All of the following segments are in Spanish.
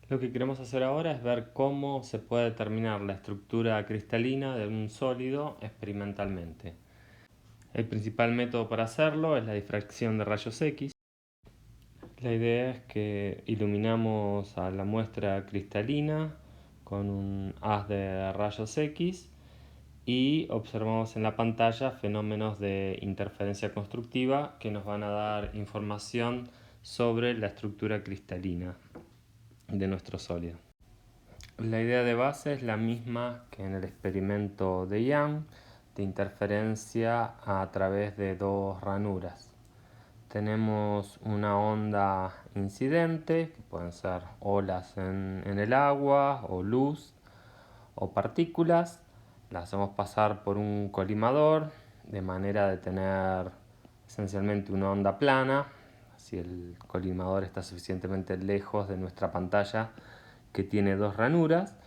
Lo que queremos hacer ahora es ver cómo se puede determinar la estructura cristalina de un sólido experimentalmente. El principal método para hacerlo es la difracción de rayos X. La idea es que iluminamos a la muestra cristalina con un haz de rayos X y observamos en la pantalla fenómenos de interferencia constructiva que nos van a dar información sobre la estructura cristalina de nuestro sólido. La idea de base es la misma que en el experimento de Young, de interferencia a través de dos ranuras. Tenemos una onda incidente, que pueden ser olas en el agua, o luz, o partículas. Las hacemos pasar por un colimador, de manera de tener esencialmente una onda plana. Si el colimador está suficientemente lejos de nuestra pantalla, que tiene dos ranuras,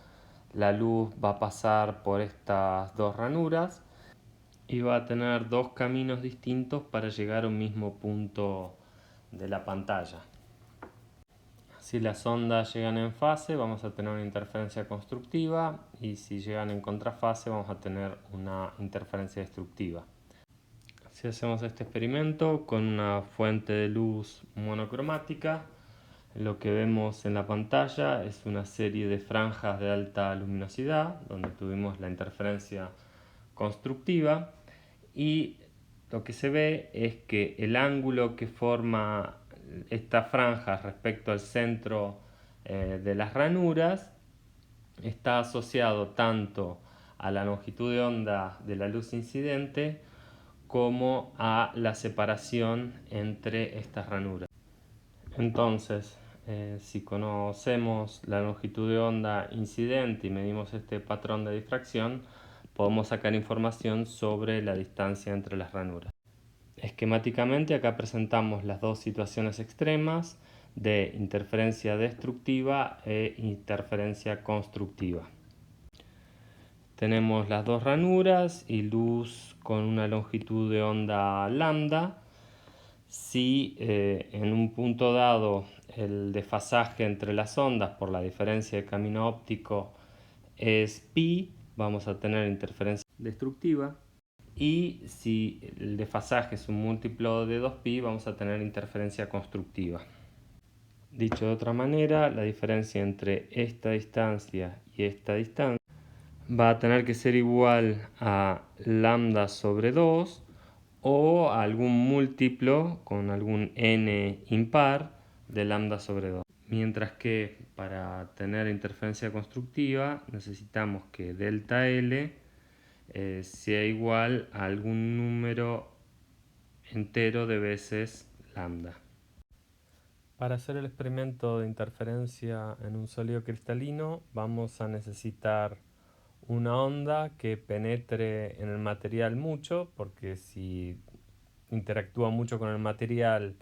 la luz va a pasar por estas dos ranuras y va a tener dos caminos distintos para llegar a un mismo punto de la pantalla. Si las ondas llegan en fase, vamos a tener una interferencia constructiva, y si llegan en contrafase, vamos a tener una interferencia destructiva. Si hacemos este experimento con una fuente de luz monocromática, lo que vemos en la pantalla es una serie de franjas de alta luminosidad, donde tuvimos la interferencia constructiva, y lo que se ve es que el ángulo que forma estas franjas respecto al centro de las ranuras está asociado tanto a la longitud de onda de la luz incidente como a la separación entre estas ranuras. Entonces, si conocemos la longitud de onda incidente y medimos este patrón de difracción, podemos sacar información sobre la distancia entre las ranuras. Esquemáticamente acá presentamos las dos situaciones extremas de interferencia destructiva e interferencia constructiva. Tenemos las dos ranuras y luz con una longitud de onda lambda. Si en un punto dado el desfasaje entre las ondas por la diferencia de camino óptico es pi, vamos a tener interferencia destructiva. Y si el desfasaje es un múltiplo de 2pi, vamos a tener interferencia constructiva. Dicho de otra manera, la diferencia entre esta distancia y esta distancia va a tener que ser igual a lambda sobre 2 o a algún múltiplo con algún n impar de lambda sobre 2. Mientras que para tener interferencia constructiva necesitamos que delta L sea igual a algún número entero de veces lambda. Para hacer el experimento de interferencia en un sólido cristalino vamos a necesitar una onda que penetre en el material mucho, porque si interactúa mucho con el material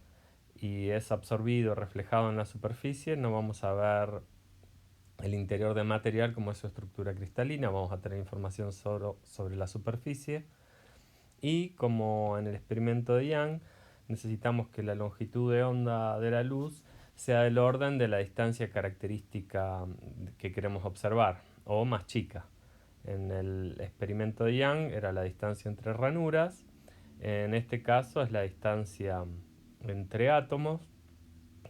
y es absorbido, reflejado en la superficie, no vamos a ver el interior del material como es su estructura cristalina, vamos a tener información sobre la superficie. Y como en el experimento de Young, necesitamos que la longitud de onda de la luz sea del orden de la distancia característica que queremos observar, o más chica. En el experimento de Young era la distancia entre ranuras, en este caso es la distancia entre átomos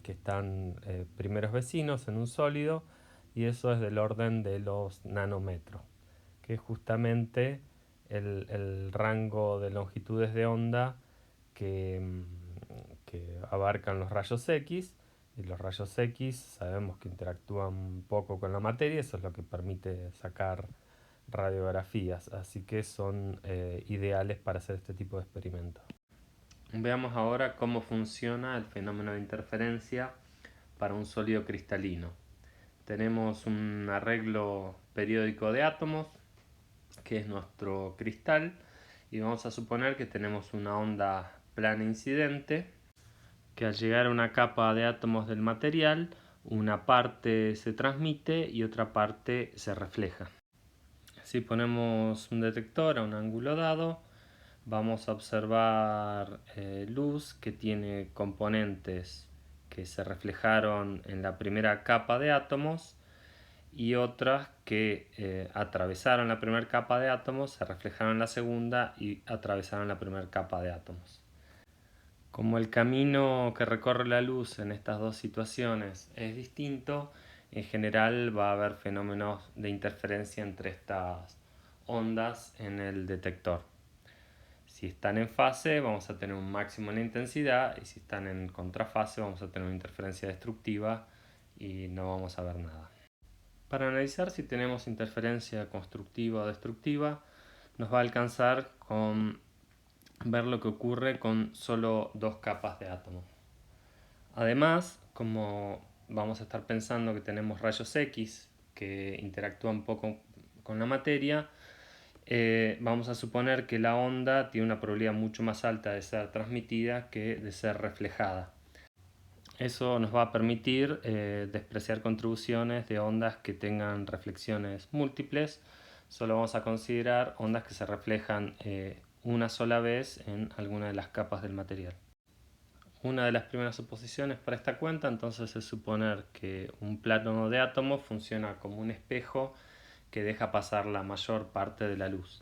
que están primeros vecinos en un sólido, y eso es del orden de los nanómetros, que es justamente el rango de longitudes de onda que, que abarcan los rayos X. Y los rayos X sabemos que interactúan un poco con la materia, eso es lo que permite sacar radiografías, así que son ideales para hacer este tipo de experimentos. Veamos ahora cómo funciona el fenómeno de interferencia para un sólido cristalino. Tenemos un arreglo periódico de átomos, que es nuestro cristal, y vamos a suponer que tenemos una onda plana incidente, que al llegar a una capa de átomos del material, una parte se transmite y otra parte se refleja. Si ponemos un detector a un ángulo dado, vamos a observar luz que tiene componentes que se reflejaron en la primera capa de átomos y otras que atravesaron la primera capa de átomos, se reflejaron en la segunda y atravesaron la primera capa de átomos. Como el camino que recorre la luz en estas dos situaciones es distinto, en general va a haber fenómenos de interferencia entre estas ondas en el detector. Si están en fase vamos a tener un máximo en la intensidad y si están en contrafase vamos a tener una interferencia destructiva y no vamos a ver nada. Para analizar si tenemos interferencia constructiva o destructiva nos va a alcanzar con ver lo que ocurre con solo dos capas de átomo. Además, como vamos a estar pensando que tenemos rayos X que interactúan un poco con la materia, vamos a suponer que la onda tiene una probabilidad mucho más alta de ser transmitida que de ser reflejada. Eso nos va a permitir despreciar contribuciones de ondas que tengan reflexiones múltiples. Solo vamos a considerar ondas que se reflejan una sola vez en alguna de las capas del material. Una de las primeras suposiciones para esta cuenta entonces es suponer que un plano de átomos funciona como un espejo que deja pasar la mayor parte de la luz.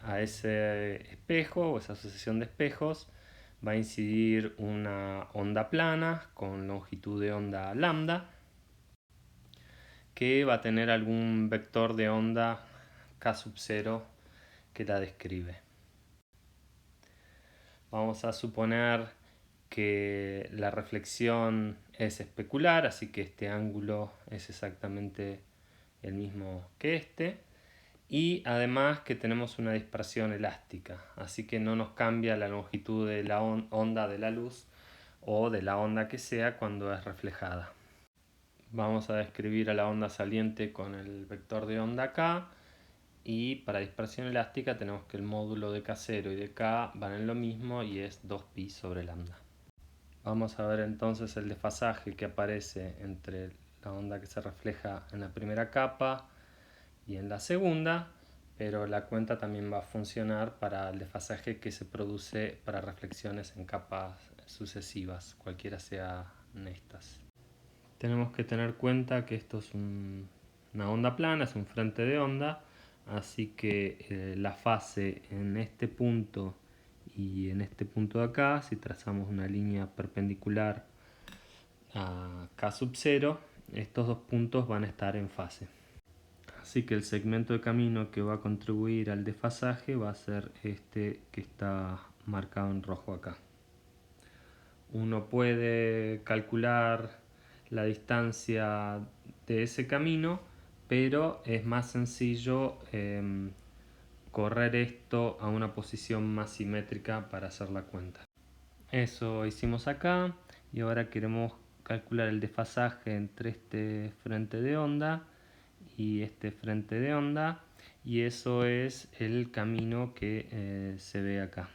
A ese espejo o esa sucesión de espejos va a incidir una onda plana con longitud de onda lambda que va a tener algún vector de onda k sub 0 que la describe. Vamos a suponer que la reflexión es especular, así que este ángulo es exactamente el mismo que este. Y además que tenemos una dispersión elástica, así que no nos cambia la longitud de la onda de la luz o de la onda que sea cuando es reflejada. Vamos a describir a la onda saliente con el vector de onda k y para dispersión elástica tenemos que el módulo de k0 y de k van en lo mismo y es 2pi sobre lambda. Vamos a ver entonces el desfasaje que aparece entre la onda que se refleja en la primera capa y en la segunda, pero la cuenta también va a funcionar para el desfasaje que se produce para reflexiones en capas sucesivas, cualquiera sean estas. Tenemos que tener cuenta que esto es una onda plana, es un frente de onda, así que la fase en este punto y en este punto de acá, si trazamos una línea perpendicular a k sub 0, estos dos puntos van a estar en fase. Así que el segmento de camino que va a contribuir al desfasaje va a ser este que está marcado en rojo acá. Uno puede calcular la distancia de ese camino, pero es más sencillo correr esto a una posición más simétrica para hacer la cuenta. Eso hicimos acá y ahora queremos calcular el desfasaje entre este frente de onda y este frente de onda y eso es el camino que se ve acá.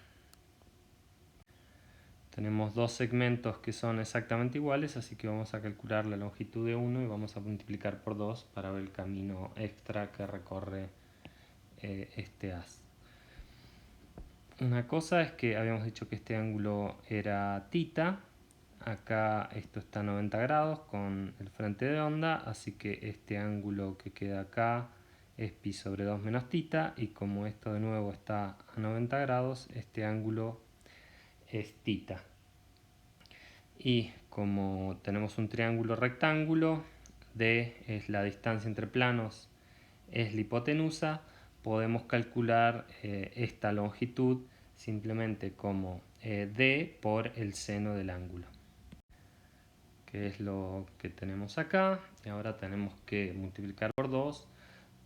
Tenemos dos segmentos que son exactamente iguales, así que vamos a calcular la longitud de uno y vamos a multiplicar por 2 para ver el camino extra que recorre este haz. Una cosa es que habíamos dicho que este ángulo era θ. Acá esto está a 90 grados con el frente de onda, así que este ángulo que queda acá es pi sobre 2 menos θ, y como esto de nuevo está a 90 grados, este ángulo es θ. Y como tenemos un triángulo rectángulo, d es la distancia entre planos, es la hipotenusa, podemos calcular esta longitud simplemente como d por el seno del ángulo, que es lo que tenemos acá, y ahora tenemos que multiplicar por 2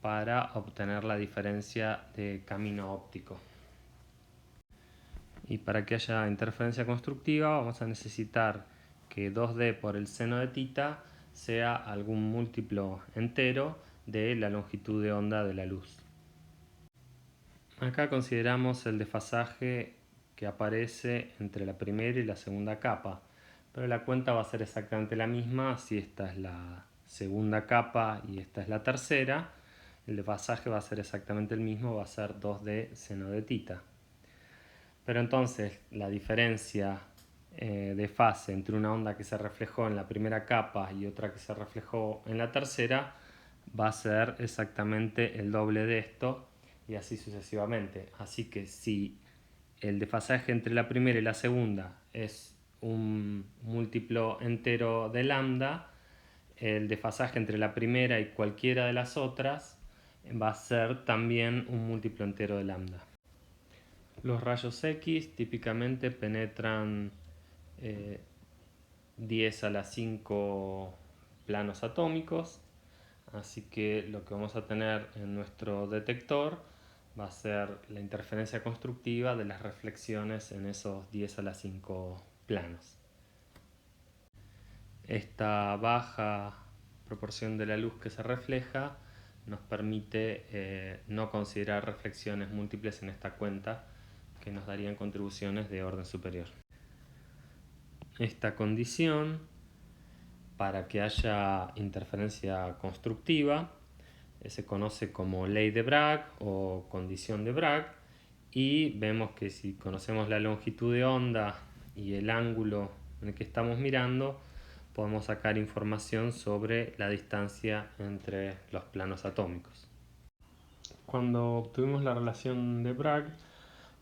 para obtener la diferencia de camino óptico. Y para que haya interferencia constructiva vamos a necesitar que 2d por el seno de θ sea algún múltiplo entero de la longitud de onda de la luz. Acá consideramos el desfasaje que aparece entre la primera y la segunda capa, pero la cuenta va a ser exactamente la misma si esta es la segunda capa y esta es la tercera. El desfasaje va a ser exactamente el mismo, va a ser 2d seno de θ. Pero entonces la diferencia de fase entre una onda que se reflejó en la primera capa y otra que se reflejó en la tercera va a ser exactamente el doble de esto y así sucesivamente. Así que si el desfasaje entre la primera y la segunda es un múltiplo entero de lambda, el desfasaje entre la primera y cualquiera de las otras va a ser también un múltiplo entero de lambda. Los rayos X típicamente penetran 10 a la 5 planos atómicos, así que lo que vamos a tener en nuestro detector va a ser la interferencia constructiva de las reflexiones en esos 10 a la 5 planos. Esta baja proporción de la luz que se refleja nos permite no considerar reflexiones múltiples en esta cuenta, que nos darían contribuciones de orden superior. Esta condición, para que haya interferencia constructiva, se conoce como ley de Bragg o condición de Bragg, y vemos que si conocemos la longitud de onda y el ángulo en el que estamos mirando, podemos sacar información sobre la distancia entre los planos atómicos. Cuando obtuvimos la relación de Bragg,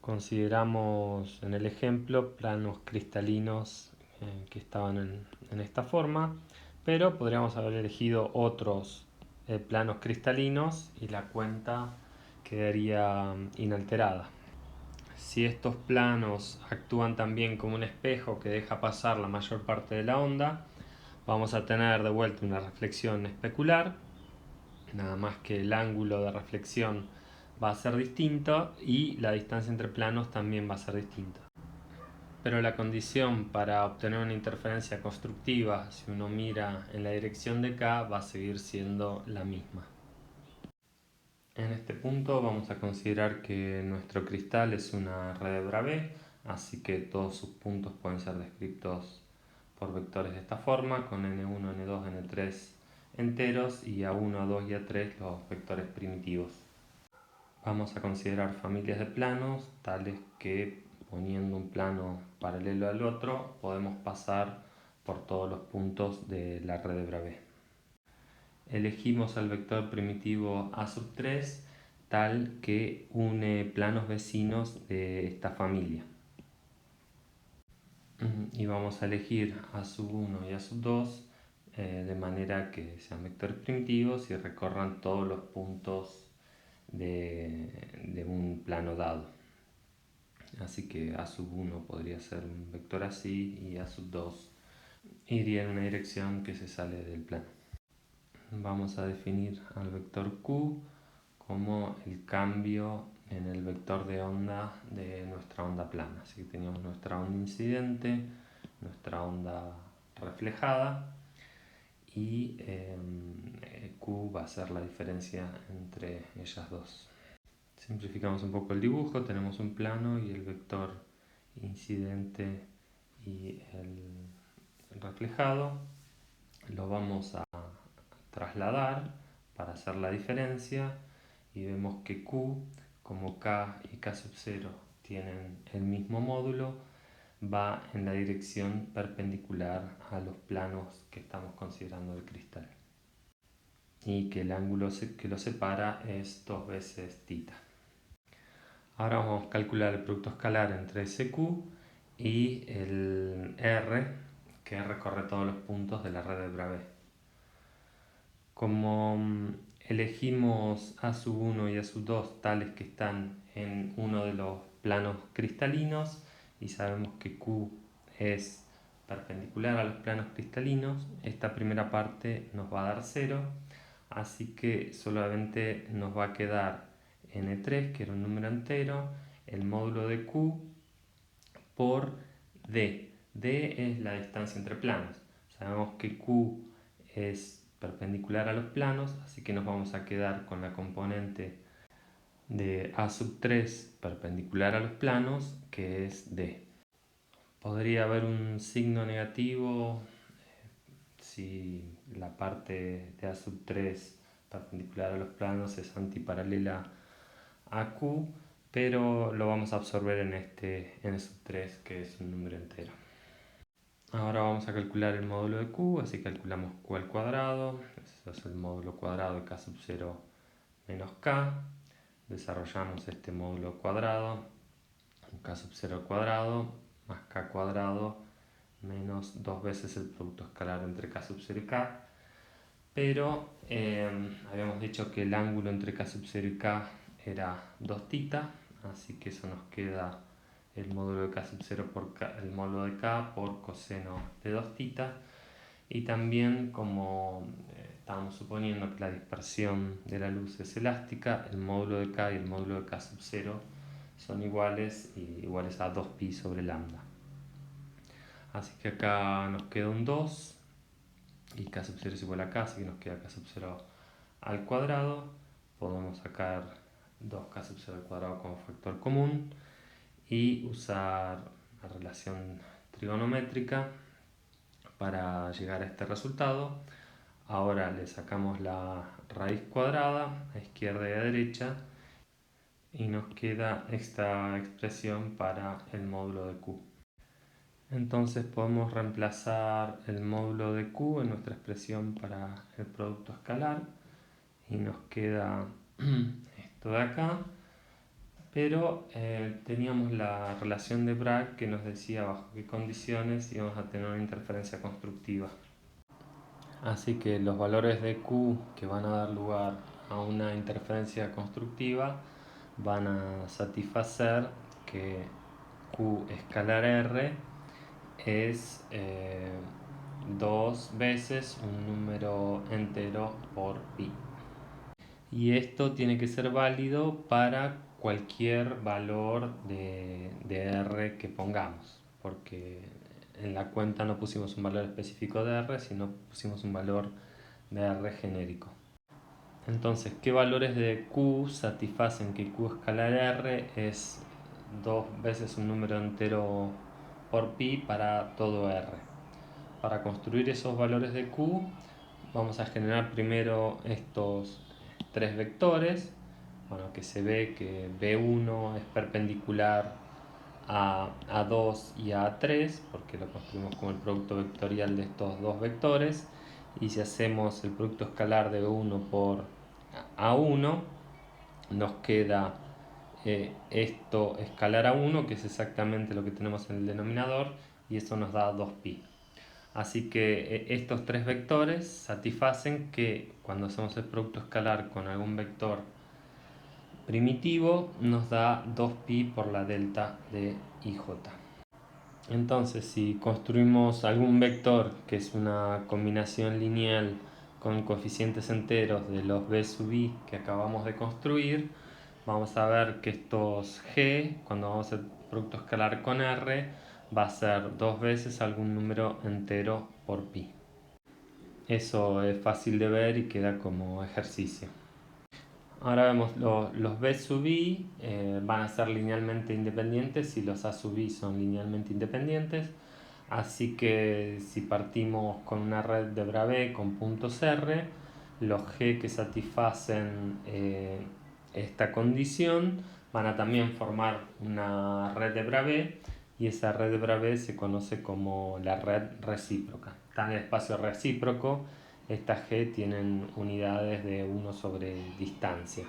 consideramos en el ejemplo planos cristalinos que estaban en esta forma, pero podríamos haber elegido otros planos cristalinos y la cuenta quedaría inalterada. Si estos planos actúan también como un espejo que deja pasar la mayor parte de la onda, vamos a tener de vuelta una reflexión especular, nada más que el ángulo de reflexión va a ser distinto y la distancia entre planos también va a ser distinta. Pero la condición para obtener una interferencia constructiva, si uno mira en la dirección de K, va a seguir siendo la misma. En este punto vamos a considerar que nuestro cristal es una red de Bravais, así que todos sus puntos pueden ser descritos por vectores de esta forma, con n1, n2, n3 enteros y a1, a2 y a3 los vectores primitivos. Vamos a considerar familias de planos, tales que poniendo un plano paralelo al otro podemos pasar por todos los puntos de la red de Bravais. Elegimos el vector primitivo A3 tal que une planos vecinos de esta familia. Y vamos a elegir A1 y A2 de manera que sean vectores primitivos y recorran todos los puntos de un plano dado. Así que A1 podría ser un vector así y A2 iría en una dirección que se sale del plano. Vamos a definir al vector Q como el cambio en el vector de onda de nuestra onda plana. Así que teníamos nuestra onda incidente, nuestra onda reflejada y Q va a ser la diferencia entre ellas dos. Simplificamos un poco el dibujo, tenemos un plano y el vector incidente y el reflejado. Lo vamos a trasladar para hacer la diferencia y vemos que Q, como K y K sub 0 tienen el mismo módulo, va en la dirección perpendicular a los planos que estamos considerando del cristal y que el ángulo que lo separa es 2 veces θ. Ahora vamos a calcular el producto escalar entre SQ y el R que recorre todos los puntos de la red de Bravais. Como elegimos A1 y A2 tales que están en uno de los planos cristalinos y sabemos que Q es perpendicular a los planos cristalinos, esta primera parte nos va a dar 0, así que solamente nos va a quedar n3, que era un número entero, el módulo de Q por D. D es la distancia entre planos. Sabemos que Q es perpendicular a los planos, así que nos vamos a quedar con la componente de A3 perpendicular a los planos, que es D. Podría haber un signo negativo si la parte de A3 perpendicular a los planos es antiparalela a Q, pero lo vamos a absorber en este N3, que es un número entero. Ahora vamos a calcular el módulo de Q, así calculamos Q al cuadrado, eso es el módulo cuadrado de K sub 0 menos K. Desarrollamos este módulo cuadrado, K sub 0 al cuadrado más K cuadrado menos 2 veces el producto escalar entre K sub 0 y K. Pero habíamos dicho que el ángulo entre K sub 0 y K era 2 θ, así que eso nos queda el módulo de K sub 0 por K, el módulo de K por coseno de 2 θ. Y también, como estábamos suponiendo que la dispersión de la luz es elástica, el módulo de K y el módulo de K sub 0 son iguales a 2pi sobre lambda. Así que acá nos queda un 2 y K sub 0 es igual a K, así que nos queda K sub 0 al cuadrado. Podemos sacar 2K sub 0 al cuadrado como factor común y usar la relación trigonométrica para llegar a este resultado. Ahora le sacamos la raíz cuadrada a izquierda y a derecha y nos queda esta expresión para el módulo de Q. Entonces podemos reemplazar el módulo de Q en nuestra expresión para el producto escalar y nos queda esto de acá, pero teníamos la relación de Bragg que nos decía bajo qué condiciones íbamos a tener una interferencia constructiva. Así que los valores de Q que van a dar lugar a una interferencia constructiva van a satisfacer que Q escalar R es 2 veces un número entero por pi. Y esto tiene que ser válido para cualquier valor de R que pongamos, porque en la cuenta no pusimos un valor específico de R, sino pusimos un valor de R genérico. Entonces, ¿qué valores de Q satisfacen que Q escalar R es 2 veces un número entero por pi para todo R? Para construir esos valores de Q vamos a generar primero estos 3 vectores, bueno, que se ve que B1 es perpendicular a A2 y a A3 porque lo construimos como el producto vectorial de estos dos vectores, y si hacemos el producto escalar de B1 por A1 nos queda esto escalar A1, que es exactamente lo que tenemos en el denominador, y eso nos da 2pi. Así que estos tres vectores satisfacen que cuando hacemos el producto escalar con algún vector primitivo nos da 2pi por la delta de ij. Entonces, si construimos algún vector que es una combinación lineal con coeficientes enteros de los b sub i que acabamos de construir, vamos a ver que estos g, cuando vamos a hacer producto escalar con r, va a ser 2 veces algún número entero por pi. Eso es fácil de ver y queda como ejercicio. Ahora vemos los b sub i van a ser linealmente independientes y los a sub i son linealmente independientes. Así que si partimos con una red de Bravais con puntos R, los g que satisfacen esta condición van a también formar una red de Bravais, y esa red de Bravais se conoce como la red recíproca. Está en el espacio recíproco. Estas g tienen unidades de 1 sobre distancia.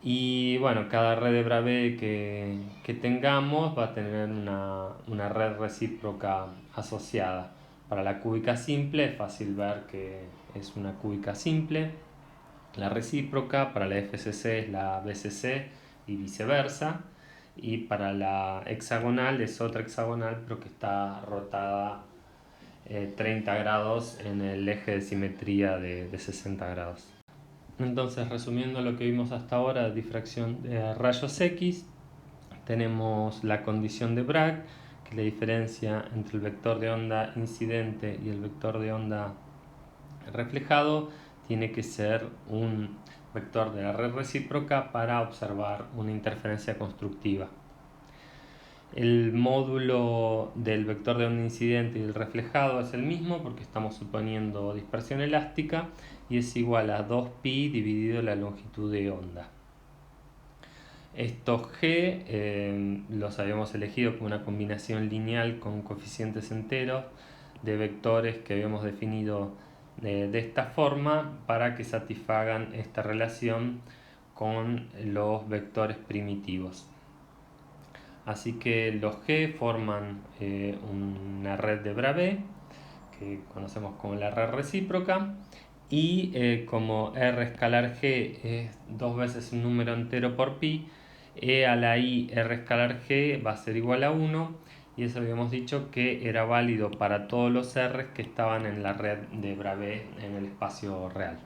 Y bueno, cada red de Bravais que tengamos va a tener una red recíproca asociada. Para la cúbica simple es fácil ver que es una cúbica simple. La recíproca para la FCC es la BCC y viceversa. Y para la hexagonal es otra hexagonal, pero que está rotada 30 grados en el eje de simetría de 60 grados. Entonces, resumiendo lo que vimos hasta ahora de difracción de rayos X, tenemos la condición de Bragg, que es la diferencia entre el vector de onda incidente y el vector de onda reflejado tiene que ser un vector de la red recíproca para observar una interferencia constructiva. El módulo del vector de onda incidente y el reflejado es el mismo porque estamos suponiendo dispersión elástica, y es igual a 2pi dividido la longitud de onda. Estos G los habíamos elegido como una combinación lineal con coeficientes enteros de vectores que habíamos definido de esta forma para que satisfagan esta relación con los vectores primitivos. Así que los G forman una red de Bravais que conocemos como la red recíproca, y como R escalar G es dos veces un número entero por pi, E a la I R escalar G va a ser igual a 1, y eso habíamos dicho que era válido para todos los R que estaban en la red de Bravais en el espacio real.